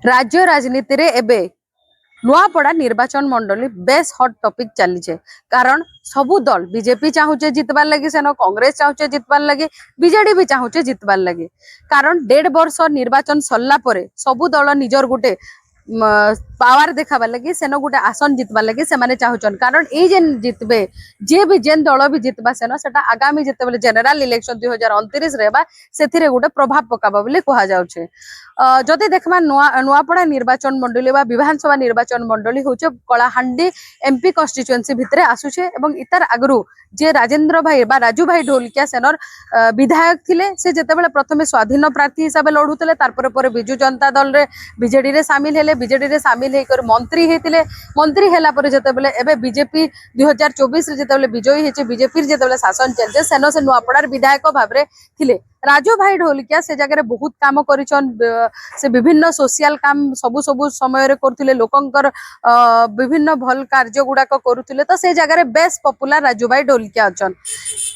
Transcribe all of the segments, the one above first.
राज्य राजनीति रे एबे नुआपड़ा निर्वाचन मंडली बेस हॉट टॉपिक चली कारण सबु दल बीजेपी चाहूचे जितबार लगे सेन कांग्रेस चाहूचे जितबार लगे बीजेडी भी चाहूचे जितबार लगे कारण 1.5 वर्ष निर्वाचन सरला परे सबु दल निजर गुटे पावर देखाबार लगे सेन गोटे आसन जितबार लगे से माने चाहूचन कारण ए जेन जितबे जे भी जेन दल भी जितबा सेन सेटा आगामी जेतेबेले जनरल इलेक्शन 2029 रेबा सेथिरे गोटे प्रभाव पकाबा बोली कहा जाउछे। जदि देखमा नुआपड़ा निर्वाचन मंडली बा विधानसभा निर्वाचन मंडली होचे कलाहांडी एमपी कन्स्टिट्युएंसी भितरे आसुछे एवं इतार आगरु जे राजेंद्र भाई बा राजू भाई ढोलकिया सेनर विधायक थिले से जेतेबेले प्रथमे स्वाधीन प्रार्थी हिसाब से लढुतले तारपर पर बिजु जनता दल रे बीजेडी रे शामिल हेले बीजेडी रे शामिल हेकर मंत्री हेतिले मंत्री हेला पर जेतेबेले एबे बीजेपी 2024 रे जेतेबेले विजयी हेचे बीजेपी रे जेतेबेले शासन चलजे सेनो से नुआपड़ार विधायक भाबरे थिले राजू भाई ढोलकिया से जगह बहुत काम करिछन से विभिन्न सोशल काम सबु सबु समय रे करथिले लोकंकर विभिन्न भल कार्य गुडाक करुथिले तो से जगह बेस पॉपुलर राजू भाई ढोलकिया अछन।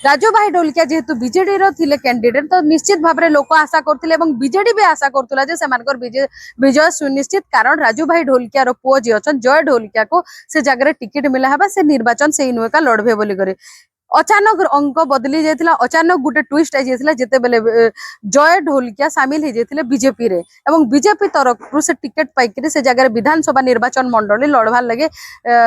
राजू भाई ढोलकिया जेहेतु बीजेडी रो थिले कैंडिडेट तो निश्चित भाबरे लोक आशा करथिले एवं बीजेडी भी आशा करथुला जे सेमानकर विजय सुनिश्चित कारण राजू भाई ढोलकिया रो पुओ जे अछन जय ढोलकिया को से जगह टिकट मिला हबा से निर्वाचन से इनुका लड़बे बोली करे अचानक अंक बदली जाइथिला अचानक गुटे ट्विस्ट आई जाइथिला जेते बेले जय ढोलकिया शामिल हो जाइथिले बीजेपी रे एवं बीजेपी तरफ से टिकट पाइकरी से जगह विधानसभा निर्वाचन मंडली लड़वार लगे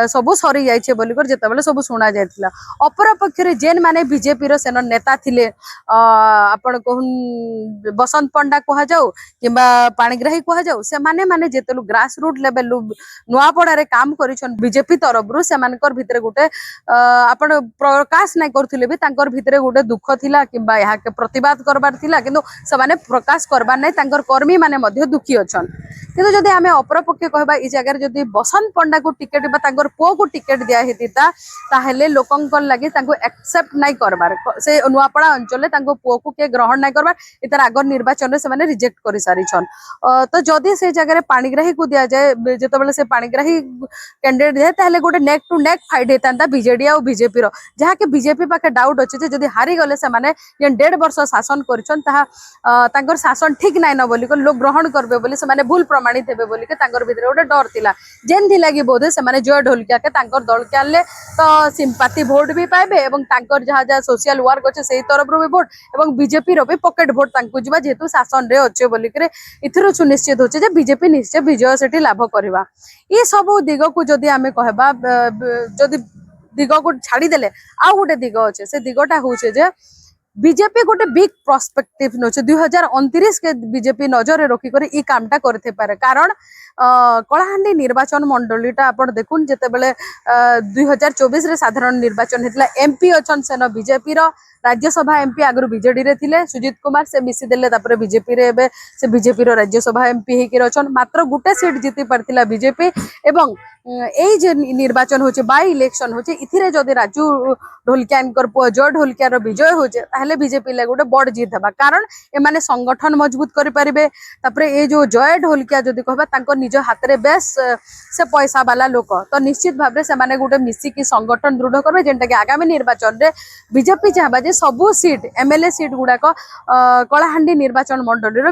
सबु सरी जाइछे बोली कर जेते बेले सबु सुना जाइथिला अपर पक्ष रे जेन माने बीजेपी रो सेन नेता थिले आपण कहून बसंत पंडा कहा जाऊ किबा पाणिग्राही कहा जाऊ से माने जेतेलु ग्रास रूट लेवल नुआपड़ा रे काम करिछन बीजेपी तरफ रु से मानकर भितरे गुटे आपण प्रकाश नहीं करथिले भी तांकर भितरे गोटे दुख थिला किबा यहा के प्रतिवाद करबार थिला किंतु सबने प्रकाश करबार नै तांकर कर्मी माने मध्य दुखी अछन किंतु जदि हमें अपर पक्ष कहबा ई जगह जदि बसंत पंडा को टिकट बा तांकर पो को टिकट दिया हेतिता ताहेले लोकंकर लागि तांको एक्सेप्ट नै करबार से नुआपड़ा अंचल तांको पो को के ग्रहण नै करबार इतर आगर निर्वाचन रे से माने रिजेक्ट करि सारी छन। तो जदि से जगह पाणिग्राही को दिया जाए जेतेबेले से पाणिग्राही कैंडिडेट दिया ताहेले गोटे नेक टू नेक फाइट हेतांता बीजेडी आ बीजेपी रो जहा के बीजेपी पाखे डाउट अच्छे जे जदि हारी गले से माने ये 1.5 वर्ष शासन करछन ताहा तांकर शासन ठीक नाइ न बोली को लोग ग्रहण करबे बोली से माने भूल प्रमाणित हेबे बोली के तांकर भितरे गोटे डर थिला जेन थी लागि बोधे से माने जय ढोलकिया के तांकर दल के आले तो सिंपैथी वोट भी पाइबे एवं तांकर जहा जहा सोशल वर्क अच्छे सेही तरफ रो भी वोट एवं बीजेपी रो भी पॉकेट वोट तांकु जिबा जेतु शासन रे अच्छे बोली करे इथिरो सुनिश्चित होचे जे बीजेपी निश्चय विजय सेठी लाभ करबा ई सब दिग को जदि हमें कहबा जदि दिग को छाड़ी देले आ गोटे दिग अच्छे से दिगटा होचे जे बीजेपी गोटे बिग प्रोस्पेक्टिव नोचे 2029 के बीजेपी नजर रखी कर ई कामटा करथे पारे कारण कलाहांडी निर्वाचन मंडलीटा आपण देखुन जेते बेले 2024 रे साधारण निर्वाचन हेतला एमपी अछन सेन बीजेपी रो राज्यसभा एमपी आगु बीजेडी रे थिले सुजीत कुमार से मिसी देले तापर बीजेपी रे एबे से बीजेपी रो राज्यसभा एमपी हेकि रछन मात्र गुटे सीट जीति पारथिला बीजेपी एवं एई जे निर्वाचन होचे बाय इलेक्शन होचे इथिरे जदि राजू ढोलकियानकर पो जय ढोलकिया रो विजय होचे ताहले बीजेपी ले गोटे बड़ जीत हेबा कारण ए माने संगठन मजबूत करि परिबे तापर ए जो जय ढोलकिया जदि कहबा तांको निज हाथ रे बेस से पैसा वाला लोक तो निश्चित भाबरे से माने गोटे मिसी की संगठन दृढ़ करबे जेंटा कि आगामी निर्वाचन रे बीजेपी चाहबा जे सबु सीट एमएलए सीट गुडा को कलाहांडी निर्वाचन मंडली रो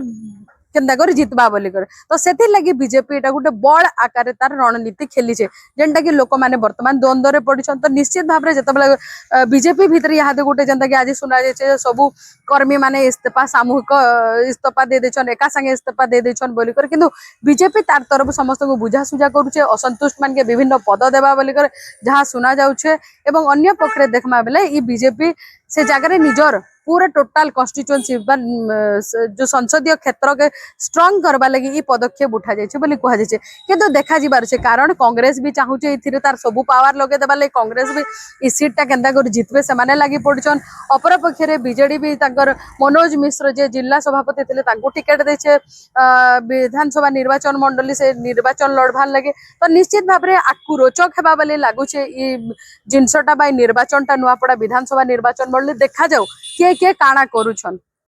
केंदा कर जितबा बोली कर तो सेथि लागि बीजेपी एटा गोटे बड़ आकार तार रणनीति खेली छे जेंटा कि लोक माने वर्तमान द्वंद्व रे पडिछन तो निश्चित भाबरे जतबेले बीजेपी भीतर याद गोटे जेंटा कि आज सुना जे सबु कर्मी माने इस्तीफा सामूहिक इस्तीफा दे देछन एका संगे इस्तीफा दे देछन बोली कर किंतु बीजेपी तार तरफ समस्त को बुझा सुझा करूछे असंतुष्ट मान के विभिन्न पद देबा बोली कर जहां सुना जाउछे एवं अन्य पक्षरे देखमा बेले ई बीजेपी से जगह रे निजर पूरा टोटाल कन्स्टिट्युएंसी जो संसदीय क्षेत्र के स्ट्रांग करबा लगी ई पदक्षेप उठा जायछे बोली कहा जायछे किंतु देखा जिबार छे कारण कांग्रेस भी चाहूचे इथिरे तार सबु पावर लगे देबा लगी कांग्रेस भी ई सीटटा केंदा कर जितबे से माने लागि पडछन अपर पक्ष रे बीजेडी भी ताकर मनोज मिश्र जे जिला सभापति थिले तांको टिकट देछे विधानसभा निर्वाचन मंडली से निर्वाचन लड़भार लगे तो निश्चित भाबरे आकु रोचक हेबा बोली लागुछे ई जिनसटा बाय निर्वाचनटा नुआपड़ा विधानसभा निर्वाचन मंडली देखा जाऊ के काणा करूछन।